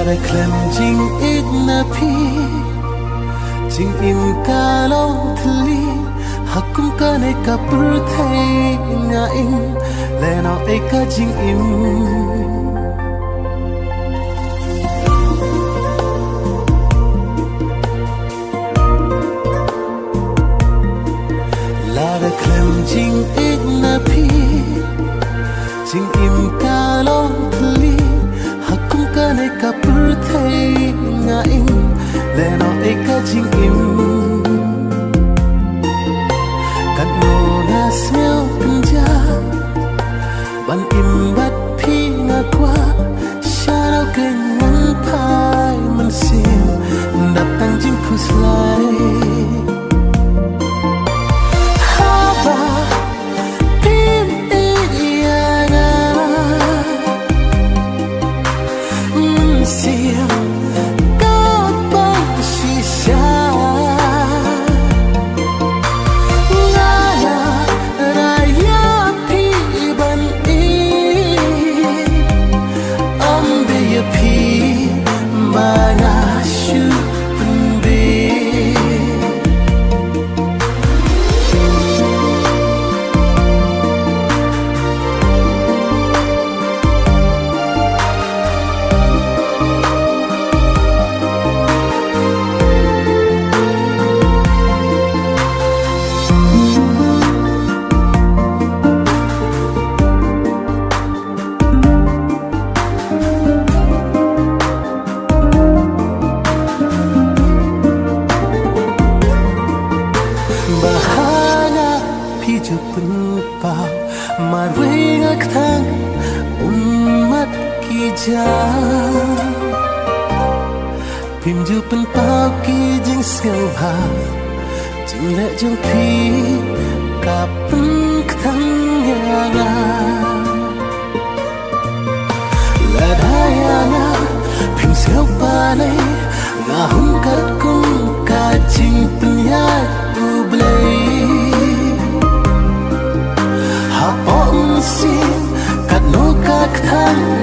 Lara klem jing igna pi jing im kalong thli hakum kane ka purthai nga im lena eka jing im Lara klem jing igna pi jing im kalong thli hakum kane ka purthai nga im lena eka jing im kan no na smell pinja ban im bat phi nga kwa sharau ke ngan phai man sim dap tang jing khuslai Marwing thang ummat ki ja pim ju pen pau ki jing skel ha jing le jung phi ka pen thang ya ga la da ya na pim sel pa le nga hum kat kum ka jing pen ya u blai si kat no ka thang